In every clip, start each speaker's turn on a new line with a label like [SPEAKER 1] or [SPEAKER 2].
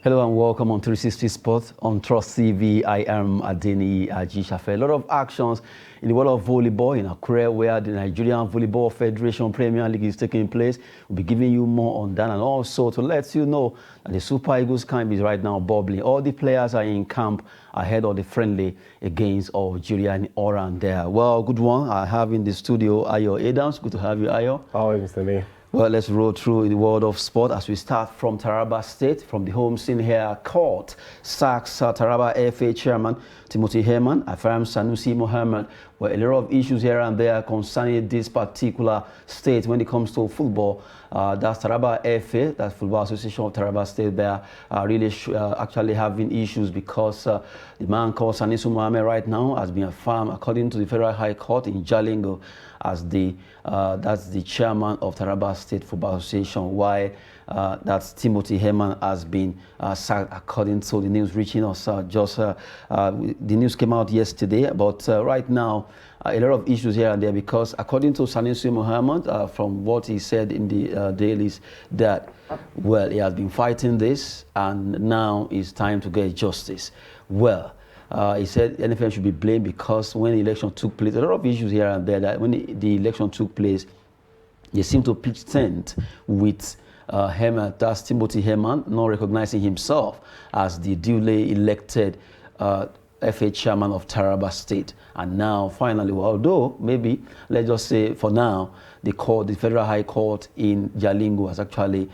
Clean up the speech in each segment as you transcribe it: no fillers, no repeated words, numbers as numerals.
[SPEAKER 1] Hello and welcome on 360 Sports on Trust TV. I am Adeni Ajishafe. A lot of actions in the world of volleyball in Accra, where the Nigerian Volleyball Federation Premier League is taking place. We'll be giving you more on that, and also to let you know that the Super Eagles camp is right now bubbling. All the players are in camp ahead of the friendly against Algeria and Oran there. Well, good one. I have in the studio Ayo Adams. Good to have you, Ayo.
[SPEAKER 2] How are you, Mr. Lee?
[SPEAKER 1] Well, let's roll through the world of sport as we start from Taraba State, from the home scene here. Court sacks Taraba FA chairman Timothy Heman. Affirms Sanusi Mohammad. Well, a lot of issues here and there concerning this particular state when it comes to football. That's Taraba FA, that's Football Association of Taraba State. They are really actually having issues because the man called Sanusi Mohammad right now has been affirmed, according to the Federal High Court in Jalingo, as that's the chairman of Taraba State Football Association, while that's Timothy Heman has been sacked, according to the news reaching us. The news came out yesterday, but right now a lot of issues here and there, because according to Sanusi Mohammad, from what he said in the dailies, that, well, he has been fighting this and now it's time to get justice. Well, he said NFM should be blamed because when the election took place, a lot of issues here and there, that when the election took place, they seem to pitch tent with Heman, that's Timothy Heman, not recognizing himself as the duly elected FA chairman of Taraba State. And now, finally, well, although maybe, let's just say for now, the Federal High Court in Jalingo has actually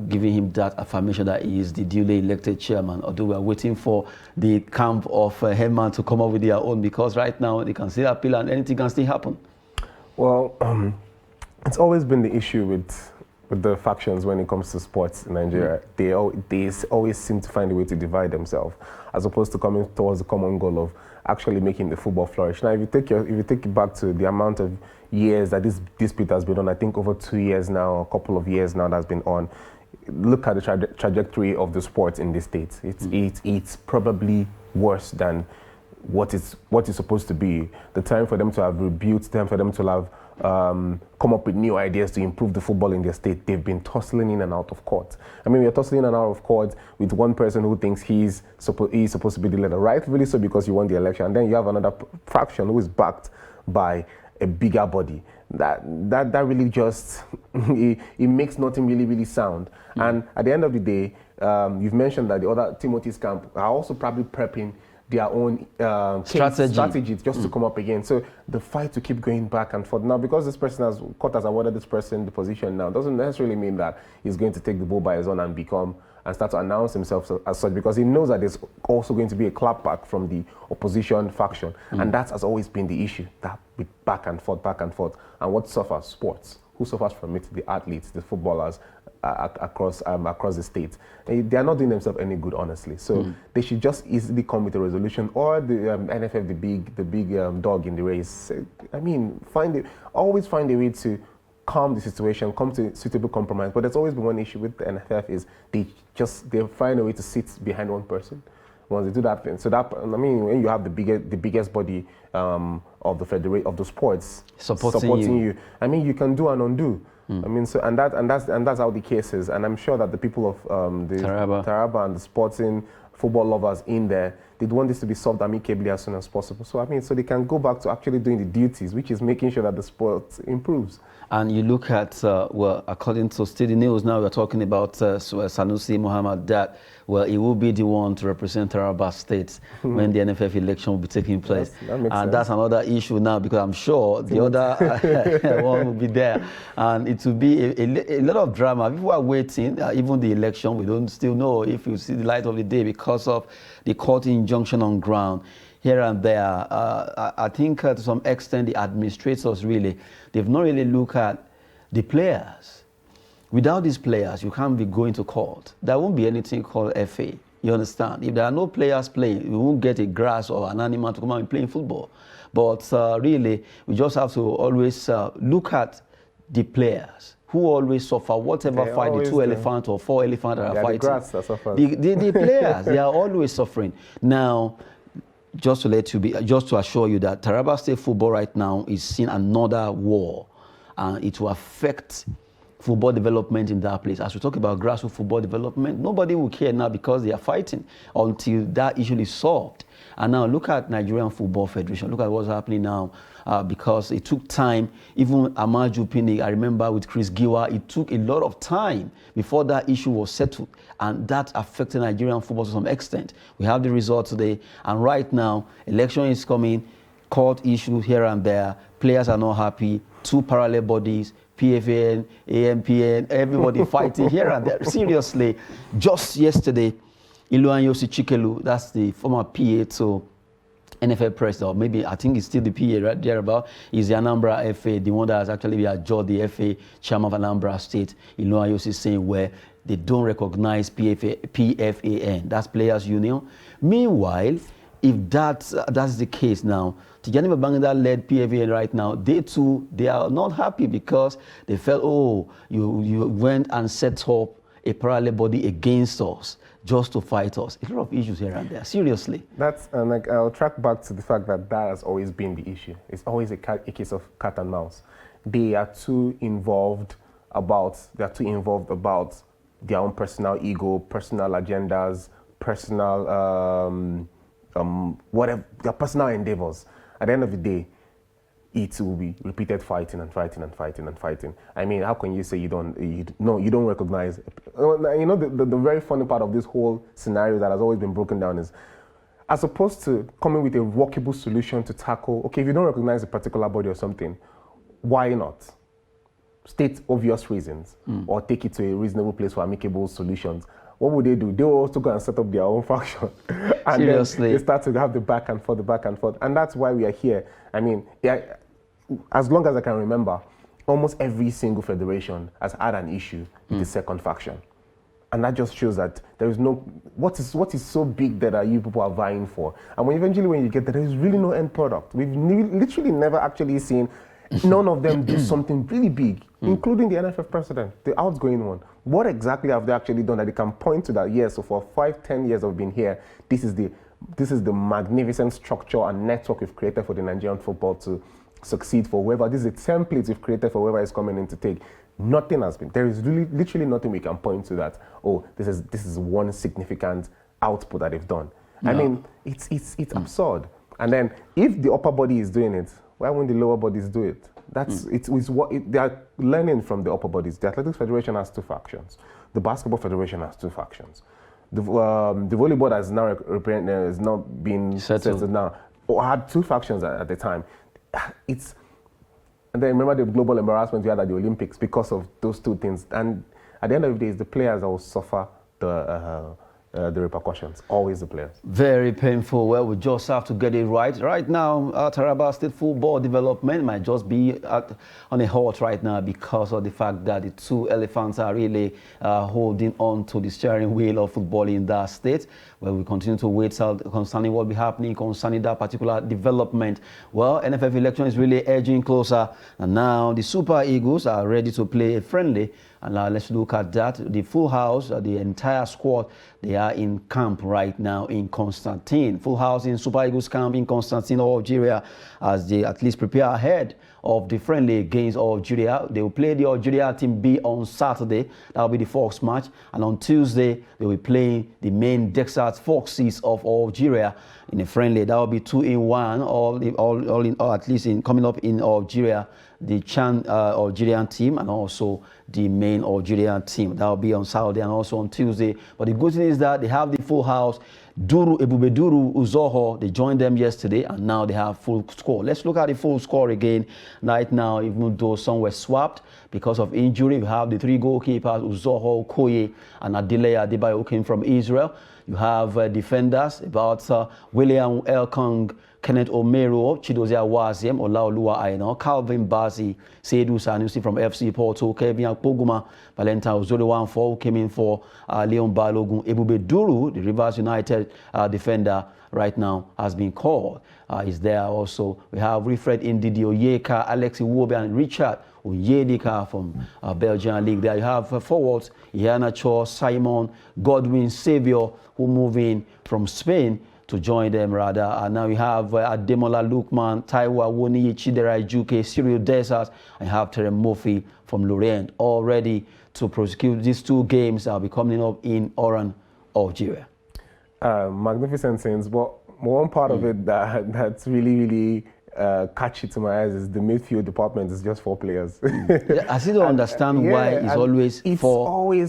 [SPEAKER 1] given him that affirmation that he is the duly elected chairman, although we are waiting for the camp of Heman to come up with their own, because right now they can still appeal and anything can still happen.
[SPEAKER 2] Well, it's always been the issue with the factions when it comes to sports in Nigeria. They always seem to find a way to divide themselves, as opposed to coming towards the common goal of actually making the football flourish. Now, if you take it back to the amount of years that this dispute has been on, I think over 2 years now, a couple of years now that's been on, look at the trajectory of the sports in this state. It's probably worse than what it's supposed to be. The time for them to have rebuilt, time for them to have come up with new ideas to improve the football in their state, they've been tussling in and out of court. I mean, we're tussling in and out of court with one person who thinks he's supposed to be the leader, rightfully so, because you won the election, and then you have another faction who is backed by a bigger body. That really just it makes nothing really sound. And at the end of the day, you've mentioned that the other Timothy's camp are also probably prepping their own strategy just to come up again. So the fight to keep going back and forth. Now, because this person court has awarded this person the position now, doesn't necessarily mean that he's going to take the bull by his own and start to announce himself as such, because he knows that there's also going to be a clapback from the opposition faction. And that has always been the issue, that back and forth. And what suffers? Sports. Who suffers from it? The athletes, the footballers across the state. They are not doing themselves any good, honestly. So they should just easily come with a resolution, or the NFF, the big dog in the race. I mean, always find a way to calm the situation, come to suitable compromise. But there's always been one issue with the NFF, is they find a way to sit behind one person once they do that thing. So that, I mean, when you have the biggest body of the sports supporting you, I mean, you can do and undo. I mean, so and that's how the case is. And I'm sure that the people of the Taraba and the sporting football lovers in there, they'd want this to be solved amicably as soon as possible. So I mean, so they can go back to actually doing the duties, which is making sure that the sport improves.
[SPEAKER 1] And you look at, well, according to Steady News, now we're talking about Sanusi Mohammad, that, well, he will be the one to represent Taraba State when the NFF election will be taking place. And that's another issue now, because I'm sure the other one will be there. And it will be a lot of drama. People are waiting, even the election, we don't still know if you see the light of the day because of the court injunction on ground. Here and there, I think to some extent the administrators really, they've not really looked at the players. Without these players, you can't be going to court. There won't be anything called FA, you understand? If there are no players playing, we won't get a grass or an animal to come out and play football. But really, we just have to always look at the players who always suffer, whatever fight, the two elephants or four elephants that are fighting. The players, they are always suffering. Now, just to assure you that Taraba State football right now is seeing another war, and it will affect football development in that place. As we talk about grassroots football development, nobody will care now because they are fighting until that issue is solved. And now look at Nigerian Football Federation. Look at what's happening now because it took time. Even Amaju Pinnick, I remember with Chris Giwa, it took a lot of time before that issue was settled. And that affected Nigerian football to some extent. We have the result today. And right now, election is coming, court issues here and there. Players are not happy. Two parallel bodies, PFN, AMPN, everybody fighting here and there. Seriously, just yesterday, Iluanyosi Chikelu, that's the former PA to NFL president, or maybe I think it's still the PA right there about, is the Anambra FA, the one that has actually been adjured the FA chairman of Anambra State. Iluanyosi saying where they don't recognize PFAN, that's Players Union. Meanwhile, if that's the case now, Tijani Babangida led PFAN right now, they are not happy because they felt, oh, you went and set up a parallel body against us just to fight us. A lot of issues here and there, seriously.
[SPEAKER 2] That's, and like, I'll track back to the fact that that has always been the issue. It's always a case of cat and mouse. They are too involved about their own personal ego, personal agendas, personal, whatever, their personal endeavors. At the end of the day, it will be repeated fighting and fighting and fighting and fighting. I mean, how can you say you don't recognize? You know, the very funny part of this whole scenario that has always been broken down is, as opposed to coming with a workable solution to tackle, okay, if you don't recognize a particular body or something, why not? State obvious reasons, or take it to a reasonable place for amicable solutions. What would they do? They will also go and set up their own faction. And
[SPEAKER 1] seriously.
[SPEAKER 2] Then they start to have the back and forth. And that's why we are here. I mean, as long as I can remember, almost every single federation has had an issue with the second faction. And that just shows that there is no, what is so big that you people are vying for? And eventually when you get there is really no end product. We've literally never actually seen none of them do something really big, including the NFF president, the outgoing one. What exactly have they actually done that they can point to that, yes, so for 5-10 years of being here, this is the magnificent structure and network we've created for the Nigerian football to succeed for whoever. This is a template we've created for whoever is coming in to take. Nothing has been. There is literally nothing we can point to that, oh, this is one significant output that they've done. No. I mean, it's absurd. And then if the upper body is doing it, why won't the lower bodies do it? They are learning from the upper bodies. The Athletics Federation has 2 factions. The Basketball Federation has 2 factions. The volleyball has now been settled now, or had 2 factions at the time. And then remember the global embarrassment we had at the Olympics because of those 2 things. And at the end of the day, it's the players that will suffer the repercussions, always the players.
[SPEAKER 1] Very painful. Well, we just have to get it right. Right now, Taraba State football development might just be on a halt right now because of the fact that the 2 elephants are really holding on to the steering wheel of football in that state. Well, we continue to wait out concerning what will be happening concerning that particular development. Well, NFF election is really edging closer, and now the Super Eagles are ready to play a friendly. And let's look at that. The full house, the entire squad, they are in camp right now in Constantine. Full house in Super Eagles camp in Constantine, Algeria, as they at least prepare ahead of the friendly against Algeria. They will play the Algeria team B on Saturday. That will be the Fox match. And on Tuesday, they will play the main Dexat Foxes of Algeria in a friendly. That will be 2-in-1, or at least coming up in Algeria. The Chan Algerian team and also the main Algerian team. That will be on Saturday and also on Tuesday. But the good thing is that they have the full house. Ebubeduru Uzoho, they joined them yesterday and now they have full score. Let's look at the full score again. Right now, even though some were swapped because of injury, we have the 3 goalkeepers, Uzoho, Okoye, and Adile Adebayo, who came from Israel. You have defenders, about William Elkong, Kenneth Omero, Chidozia Waziem, Olaoluwa Aina, Calvin Bazi, Seydou Sanusi from FC Porto, Kevin Akpoguma, Valentine Ozoriwan who came in for Leon Balogun. Ebubeduru, the Rivers United defender, right now has been called. Is there also. We have Wilfred Ndidi Oyeka, Alex Iwobi, and Richard Onyedika from Belgian League. There you have forwards, Iheanacho, Simon, Godwin, Saviour, who move in from Spain to join them rather. And now you have Ademola Lookman, Taiwo Awoniyi, Chidera Ijuke, Cyril Desas, and you have Terem Murphy from Lorient, all ready to prosecute these 2 games that will be coming up in Oran, Algeria.
[SPEAKER 2] Magnificent scenes, but one part of it that's really catchy to my eyes is the midfield department is just 4 players.
[SPEAKER 1] I still don't understand why it's always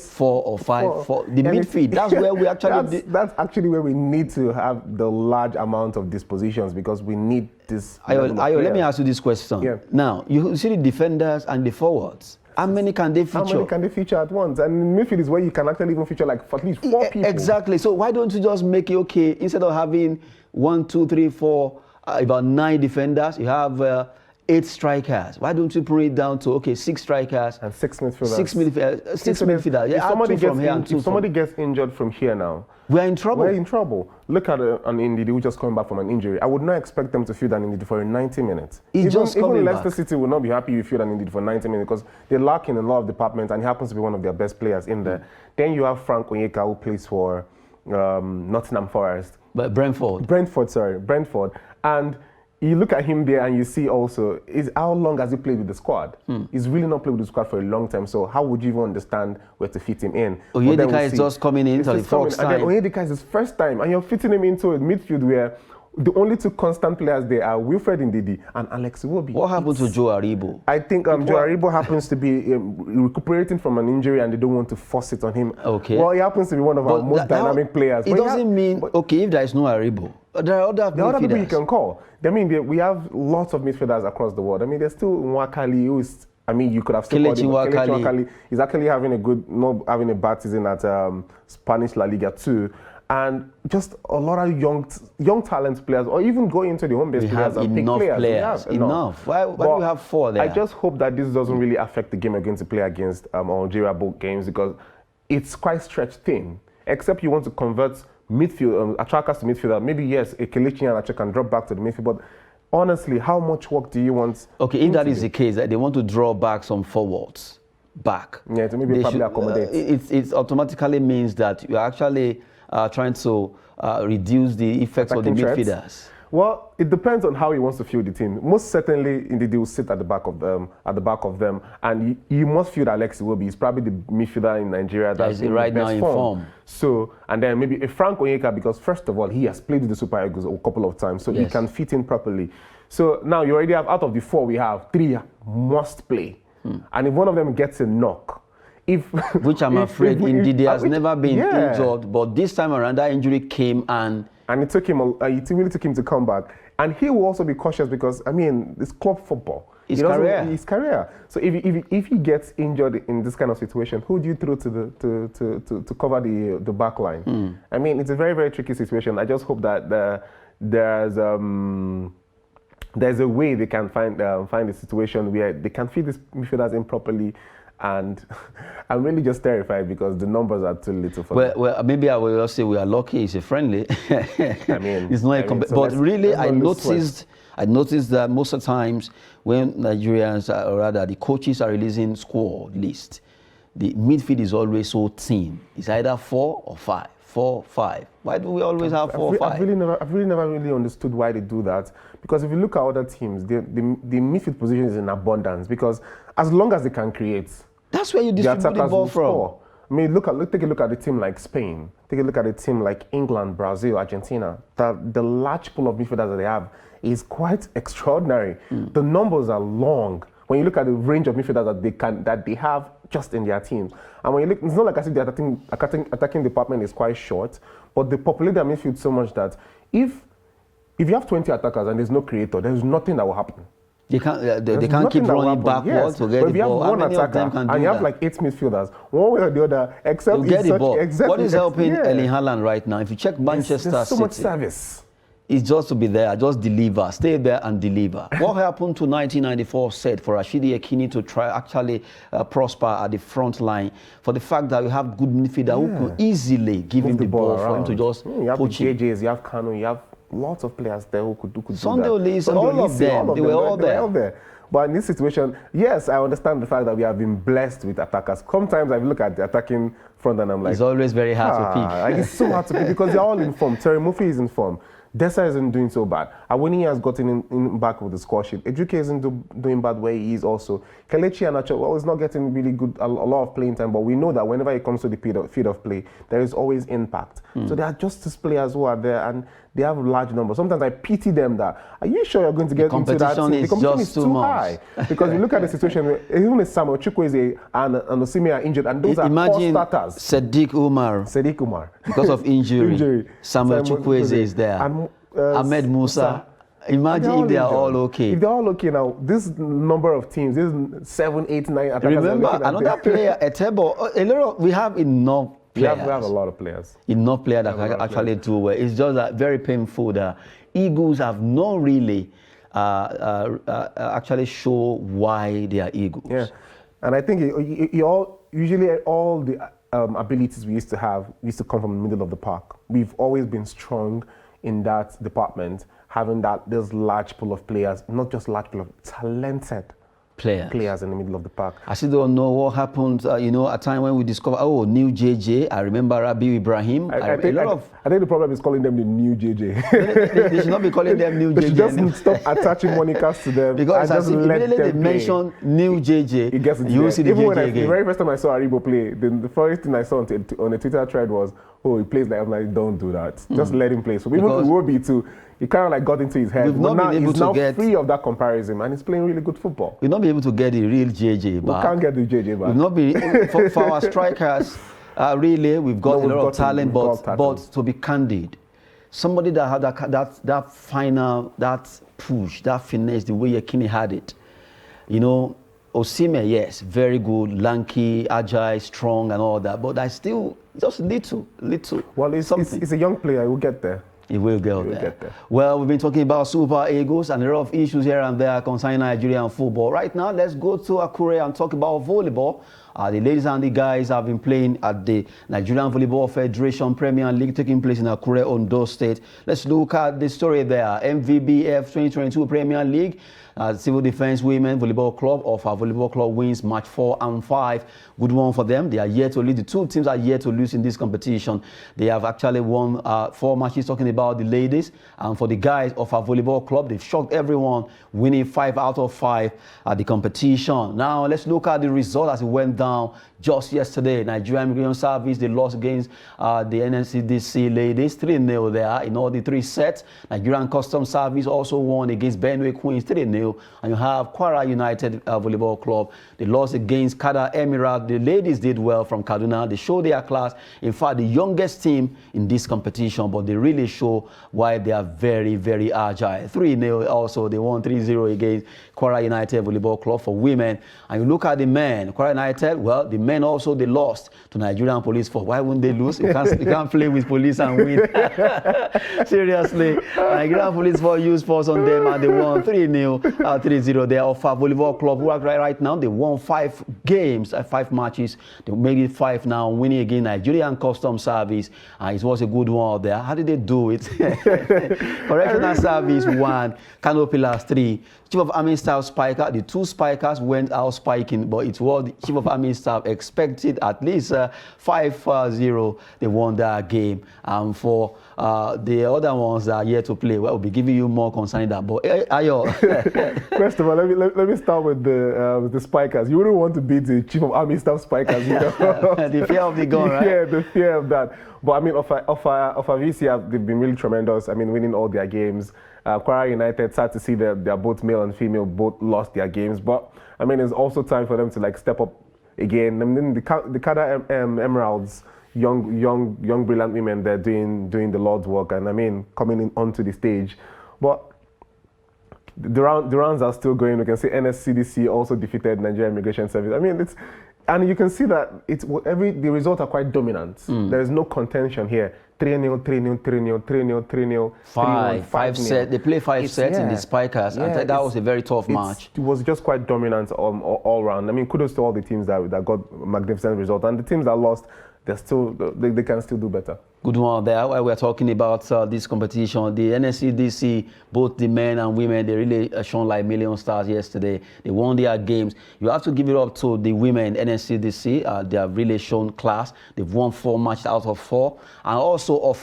[SPEAKER 1] four or five. The midfield, that's where we actually...
[SPEAKER 2] That's actually where we need to have the large amount of dispositions, because we need this...
[SPEAKER 1] Ayo, let me ask you this question.
[SPEAKER 2] Yeah.
[SPEAKER 1] Now, you see the defenders and the forwards. How many can they feature?
[SPEAKER 2] How many can they feature at once? And midfield is where you can actually even feature like at least 4 people.
[SPEAKER 1] Exactly. So why don't you just make it okay, instead of having 1, 2, 3, 4, about 9 defenders, you have 8 strikers. Why don't you bring it down to 6 strikers
[SPEAKER 2] and 6 midfielders?
[SPEAKER 1] 6 midfielders. Yeah,
[SPEAKER 2] if somebody gets injured from here now,
[SPEAKER 1] we are in trouble.
[SPEAKER 2] We're in trouble. Look at an Ndidi who just coming back from an injury. I would not expect them to field an Ndidi for 90 minutes. Even Leicester City will not be happy if you field an Ndidi for 90 minutes, because they're lacking in a lot of departments, and he happens to be one of their best players in there. Then you have Frank Onyeka, who plays for Nottingham Forest.
[SPEAKER 1] But Brentford.
[SPEAKER 2] Brentford. And you look at him there and you see also, how long has he played with the squad? He's really not played with the squad for a long time, so how would you even understand where to fit him in?
[SPEAKER 1] Onyedika is just coming in for the first time.
[SPEAKER 2] And then Onyedika is his first time, and you're fitting him into a midfield where the only 2 constant players there are Wilfred Ndidi and Alex Iwobi.
[SPEAKER 1] What happened to Joe Aribo?
[SPEAKER 2] I think Joe Aribo happens to be recuperating from an injury, and they don't want to force it on him.
[SPEAKER 1] Okay.
[SPEAKER 2] Well, he happens to be one of our most dynamic players.
[SPEAKER 1] It doesn't mean, if there is no Aribo, there are other
[SPEAKER 2] people you can call. I mean, we have lots of midfielders across the world. I mean, there's still Nwakali, who is, you could have still called him. Kelechi Nwakali. He's actually not having a bad season at Spanish La Liga too. And just a lot of young talent players, or even going into the home-based players and pick players.
[SPEAKER 1] Enough. Why do we have 4 there?
[SPEAKER 2] I just hope that this doesn't really affect the game we're going to play against Algeria, both games, because it's quite stretched thin. Except you want to convert midfield attackers to midfielder. Maybe yes, a Kelechi Iheanacho can drop back to the midfield, but honestly, how much work do you want?
[SPEAKER 1] Okay, if that is the case, they want to draw back some forwards back.
[SPEAKER 2] Yeah, to maybe probably accommodate.
[SPEAKER 1] It automatically means that you're actually trying to reduce the effects of the midfielders.
[SPEAKER 2] Well, it depends on how he wants to field the team. Most certainly, Ndidi will sit at the back of them, and you must field Alex Iwobi. He's probably the midfielder in Nigeria that's in right now in form. So, and then maybe a Frank Onyeka, because first of all, he has played with the Super Eagles a couple of times, so he can fit in properly. So now you already have, out of the 4 we have, 3 must play, and if one of them gets a knock,
[SPEAKER 1] which I'm afraid Ndidi has never been injured, but this time around that injury came and
[SPEAKER 2] it took him. It really took him to come back, and he will also be cautious because it's club football.
[SPEAKER 1] His career.
[SPEAKER 2] His career. So if he gets injured in this kind of situation, who do you throw to cover the back line? It's a very, very tricky situation. I just hope that there's a way they can find a situation where they can feed these midfielders in properly. And I'm really just terrified because the numbers are too little for them.
[SPEAKER 1] Well, maybe I will just say we are lucky. It's a friendly. It's not but really, I noticed that most of the times when Nigerians, or rather the coaches, are releasing squad list, the midfield is always so thin. It's either 4 or 5. 4, 5. Why do we always have 4 or 5?
[SPEAKER 2] I've really never understood why they do that. Because if you look at other teams, the midfield position is in abundance. Because as long as they can create,
[SPEAKER 1] that's where you distribute the ball from.
[SPEAKER 2] Score. Take a look at a team like Spain. Take a look at a team like England, Brazil, Argentina. The large pool of midfielders that they have is quite extraordinary. The numbers are long. When you look at the range of midfielders that they have just in their teams, and when you look, it's not like I said the attacking department is quite short, but they populate their midfield so much that if you have 20 attackers and there's no creator, there's nothing that will happen.
[SPEAKER 1] They can't keep running backwards to get the ball.
[SPEAKER 2] If you have one attacker and you have like 8 midfielders, one way or the other, except
[SPEAKER 1] get the ball.
[SPEAKER 2] Exactly,
[SPEAKER 1] what is helping Erling Haaland right now? If you check Manchester
[SPEAKER 2] City, so much
[SPEAKER 1] City,
[SPEAKER 2] service.
[SPEAKER 1] It's just to be there, just deliver, stay there and deliver. What happened to 1994 set for Rashidi Yekini to try actually prosper at the front line for the fact that you have good midfielder who could easily give him the ball for him to just
[SPEAKER 2] you have
[SPEAKER 1] poach
[SPEAKER 2] the JJs, you have Kanu, you have lots of players there who could do
[SPEAKER 1] Sunday Olise, all of them, they were all there.
[SPEAKER 2] But in this situation, yes, I understand the fact that we have been blessed with attackers. Sometimes I look at the attacking front and I'm like,
[SPEAKER 1] it's always very hard to pick.
[SPEAKER 2] Like, it's so hard to pick because they're all in form. Terry Murphy is in form. Dessa isn't doing so bad. Awoni has gotten in back with the score sheet. Ejike isn't doing bad where he is also. Kelechi Anacho, well, he's not getting really good, a lot of playing time, but we know that whenever it comes to the field of play, there is always impact. So there are justice players who are there and they have large numbers. Sometimes I pity them that, are you sure you're going to get into that team? The competition is too high. Because you look at the situation, where even Samuel Chukwueze and Osime are injured, and those are core starters.
[SPEAKER 1] Sadiq Umar. Because of injury. Samuel Chukwueze is there. And Ahmed Musa. Imagine if they are all okay.
[SPEAKER 2] If they're all okay now, this number of teams, this 7, 8, 9 attackers.
[SPEAKER 1] Remember, another player, Etebo, we have enough players.
[SPEAKER 2] We have a lot of players.
[SPEAKER 1] Enough players that can actually do well. It's just that very painful that Eagles have not really actually show why they are Eagles.
[SPEAKER 2] Yeah, and I think usually all the abilities we used to have used to come from the middle of the park. We've always been strong in that department, having this large pool of players, not just large pool of talented players in the middle of the park.
[SPEAKER 1] I still don't know what happened, a time when we discovered, new JJ. I remember Rabiu Ibrahim.
[SPEAKER 2] I think the problem is calling them the new JJ.
[SPEAKER 1] They should not be calling them new JJ.
[SPEAKER 2] They should just stop attaching monikers to them.
[SPEAKER 1] Because
[SPEAKER 2] just
[SPEAKER 1] immediately they mention new JJ,
[SPEAKER 2] it gets
[SPEAKER 1] you see the
[SPEAKER 2] Even
[SPEAKER 1] JJ again.
[SPEAKER 2] The very first time I saw Aribo play, the first thing I saw on a Twitter thread was, he plays like, I'm like, don't do that. Just let him play. So even Iwobi too, he kind of like got into his head. But now he's now free of that comparison, and he's playing really good football.
[SPEAKER 1] We've not been able to get the real JJ back.
[SPEAKER 2] We can't get the JJ back.
[SPEAKER 1] We've not been, for our strikers, really, we've got a lot of talent, but to be candid, somebody that had that final, that push, that finesse, the way Yekini had it, Osime, yes, very good, lanky, agile, strong, and all that. But I still just little.
[SPEAKER 2] Well, it's a young player. He will get there.
[SPEAKER 1] He will get there. Well, we've been talking about Super Eagles and a lot of issues here and there concerning Nigerian football. Right now, let's go to Akure and talk about volleyball. The ladies and the guys have been playing at the Nigerian Volleyball Federation Premier League taking place in Akure, Ondo State. Let's look at the story there. MVBF 2022 Premier League. Civil Defense Women Volleyball Club of our volleyball club wins match 4 and 5. Good one for them. They are yet to lead. The two teams are yet to lose in this competition. They have actually won 4 matches, talking about the ladies. And for the guys of our volleyball club, they've shocked everyone, winning 5 out of 5 at the competition. Now, let's look at the result as it went down just yesterday. Nigerian Immigration Service, they lost against the NNCDC ladies, 3-0 there in all the 3 sets. Nigerian Customs Service also won against Benue Queens, 3-0. And you have Kwara United Volleyball Club. They lost against Kada Emirat. The ladies did well from Kaduna. They showed their class. In fact, the youngest team in this competition, but they really show why they are very, very agile. 3-0 also. They won 3-0 against Kwara United Volleyball Club for women. And you look at the men. Kwara United, well, the men also, they lost to Nigerian Police Force. Why wouldn't they lose? You can't play with police and win. Seriously. Nigerian Police Force used force on them and they won 3-0, 3-0. They are of our volleyball club who are right now. They won 5 games, 5 matches. They made it 5 now, winning again Nigerian Customs Service. It was a good one out there. How did they do it? Correctional Service 1, Kano Pillars 3. Chief of Army Staff Spiker, the 2 spikers went out spiking, but it was the Chief of Army Staff expected at least 5-0. They won that game. For the other ones that are yet to play, well, we'll be giving you more concerning that. But Ayo.
[SPEAKER 2] First of all, let me start with the spikers. You wouldn't want to beat the Chief of Army Staff spikers.
[SPEAKER 1] The fear of the gun, right?
[SPEAKER 2] Yeah, the fear of that. But I mean, of our VC, they've been really tremendous. I mean, winning all their games. Kwara United, sad to see that they're both male and female, both lost their games. But I mean, it's also time for them to step up again. I mean, the Kada Emeralds, young brilliant women, they're doing the Lord's work, and I mean, coming onto the stage. But the rounds are still going. We can see NSCDC also defeated Nigerian Immigration Service. I mean, and you can see that the results are quite dominant. There is no contention here. 3-0, 3-0, 3-0, 3-0, 3-0.
[SPEAKER 1] 5 sets. They play 5 sets in the spikers. Yeah, that was a very tough match.
[SPEAKER 2] It was just quite dominant all round. I mean, kudos to all the teams that got magnificent results. And the teams that lost, they can still do better.
[SPEAKER 1] Good one there. While we're talking about this competition, the NSCDC, both the men and women, they really shone like million stars yesterday. They won their games. You have to give it up to the women, NSCDC. They have really shown class. They've won 4 matches out of 4. And also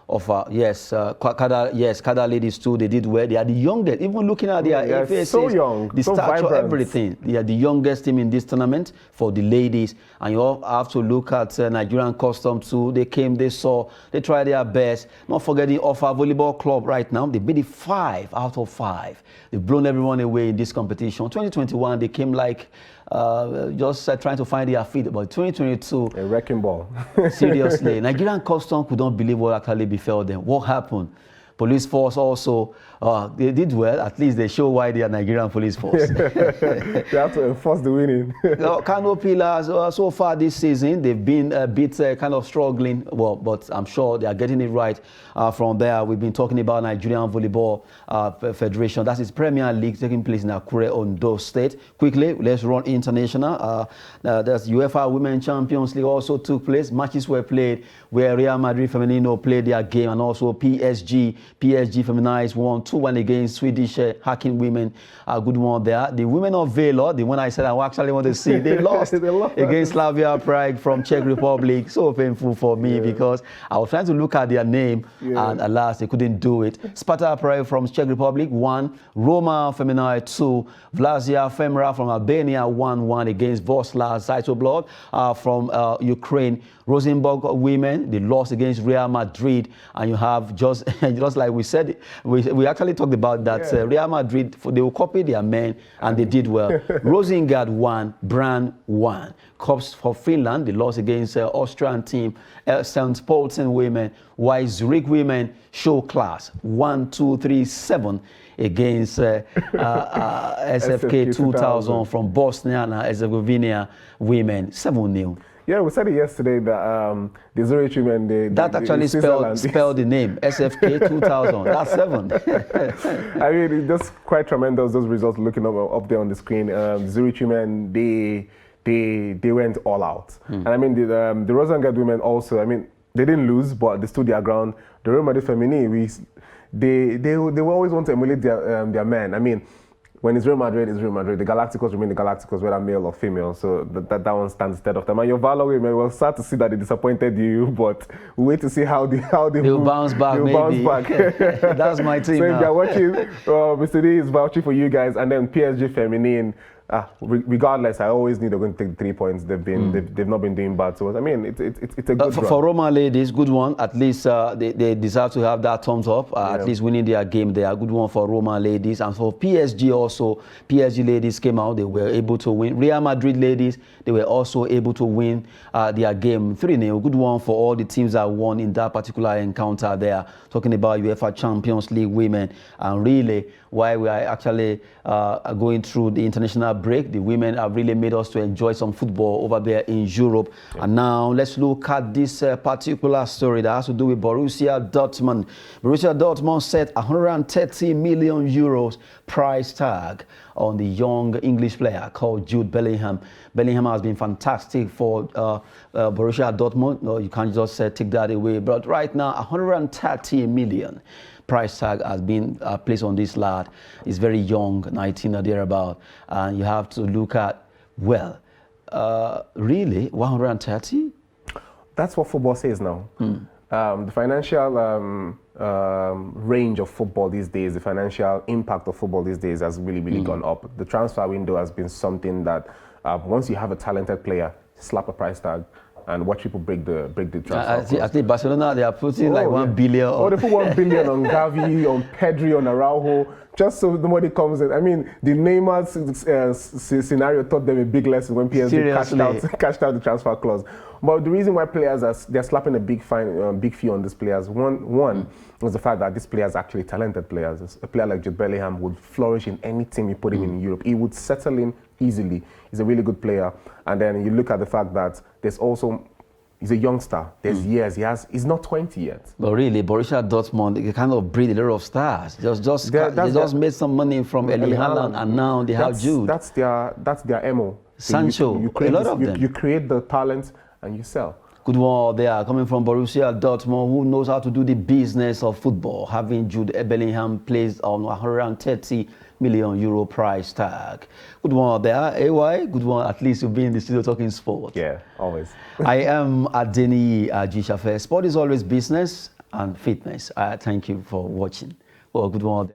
[SPEAKER 1] Kada ladies too, they did well. They are the youngest, even looking at their faces,
[SPEAKER 2] so young,
[SPEAKER 1] the
[SPEAKER 2] so
[SPEAKER 1] stature,
[SPEAKER 2] vibrant.
[SPEAKER 1] everything. They are the youngest team in this tournament for the ladies. And you all have to look at Nigerian Custom too. They came, they saw, they tried their best. Not forgetting Offa Volleyball Club right now. They beat it 5 out of 5. They've blown everyone away in this competition. 2021, they came like just trying to find their feet. But 2022,
[SPEAKER 2] a wrecking ball.
[SPEAKER 1] seriously, Nigerian Custom could not believe what actually befell them. What happened? Police force also, they did well. At least they show why they are Nigerian police force.
[SPEAKER 2] They have to enforce the winning.
[SPEAKER 1] Kano Pillars, so far this season, they've been a bit kind of struggling. Well, but I'm sure they are getting it right from there. We've been talking about Nigerian Volleyball Federation. That is Premier League taking place in Akure, Ondo State. Quickly, let's run international. There's UEFA Women Champions League also took place. Matches were played where Real Madrid Femenino played their game, and also PSG Feminized won 2-1 against Swedish Hacking Women. Good one there. The women of Valor, the one I said I actually want to see, they lost against Slavia Prague from Czech Republic. So painful for me because I was trying to look at their name and alas, they couldn't do it. Sparta Prague from Czech Republic 1, Roma Feminine 2, Vlasia Femra from Albania 1-1 against Vosla Zaitoblod from Ukraine. Rosenborg women, they lost against Real Madrid, and you have just like we said, we actually talked about that. Real Madrid, they will copy their men, and they did well. Rosengard 1, Brann 1. Cups for Finland, they lost against Austrian team, St. Paulsen women, while Zurich women show class 1-2-3-7 against SFK 2000 from Bosnia and Herzegovina women 7-0.
[SPEAKER 2] Yeah, we said it yesterday that the Zurich women,
[SPEAKER 1] that actually spelled the name, SFK 2000, that's 7.
[SPEAKER 2] I mean, it's just quite tremendous, those results looking up there on the screen. Zurich women, they went all out. And I mean, the Rosengard women also, I mean, they didn't lose, but they stood their ground. The Real Madrid Femini, they will always want to emulate their men. I mean, when it's Real Madrid, it's Real Madrid. The Galacticos remain the Galacticos, whether male or female. So that one stands instead of them. And your Valor women, we'll start to see that they disappointed you, but we wait to see how they
[SPEAKER 1] will bounce back. Bounce back. That's my team.
[SPEAKER 2] So if you're watching, Mr. D is vouching for you guys, and then PSG Feminine. Regardless, I always knew they're going to take the 3 points. They've not been doing bad to us. I mean, it's a good run.
[SPEAKER 1] For Roma ladies, good one. At least they deserve to have that thumbs up. At least winning their game, they are good one for Roma ladies. And for PSG also, PSG ladies came out. They were able to win. Real Madrid ladies, they were also able to win their game 3-0. Good one for all the teams that won in that particular encounter there. Talking about UEFA Champions League women, and really why we are actually going through the international break. The women have really made us to enjoy some football over there in Europe. And now let's look at this particular story that has to do with Borussia Dortmund. Borussia Dortmund set 130 million euros price tag on the young English player called Jude Bellingham. Bellingham has been fantastic for Borussia Dortmund. No, you can't just take that away. But right now, 130 million price tag has been placed on this lad. He's very young, 19 or thereabout. And you have to look at, well, really, 130?
[SPEAKER 2] That's what football says now. The financial range of football these days, the financial impact of football these days has really gone up. The transfer window has been something that once you have a talented player, slap a price tag and watch people break the transfer.
[SPEAKER 1] I think Barcelona, they are putting like 1 billion.
[SPEAKER 2] Oh, they put 1 billion on Gavi, on Pedri, on Araujo, just so nobody comes in. I mean, the Neymar scenario taught them a big lesson when PSG cashed out the transfer clause. But the reason why they're slapping a big fee on these players, one was the fact that these players are actually talented players. A player like Jude Bellingham would flourish in any team you put him in Europe. He would settle in easily. He's a really good player. And then you look at the fact that he's a youngster. There's years. He's not 20 yet.
[SPEAKER 1] But really, Borussia Dortmund, they kind of breed a lot of stars. They just made some money from Erling Haaland, and now they have Jude.
[SPEAKER 2] That's their MO.
[SPEAKER 1] Sancho, a lot of them.
[SPEAKER 2] You create the talent and you sell.
[SPEAKER 1] Good one there, coming from Borussia Dortmund, who knows how to do the business of football, having Jude Bellingham placed on 130 million euro price tag. Good one there, AY. Good one, at least you've been in the studio talking sport.
[SPEAKER 2] Yeah, always.
[SPEAKER 1] I am Adeni Ajishafe. Sport is always business and fitness. Thank you for watching. Well, good one.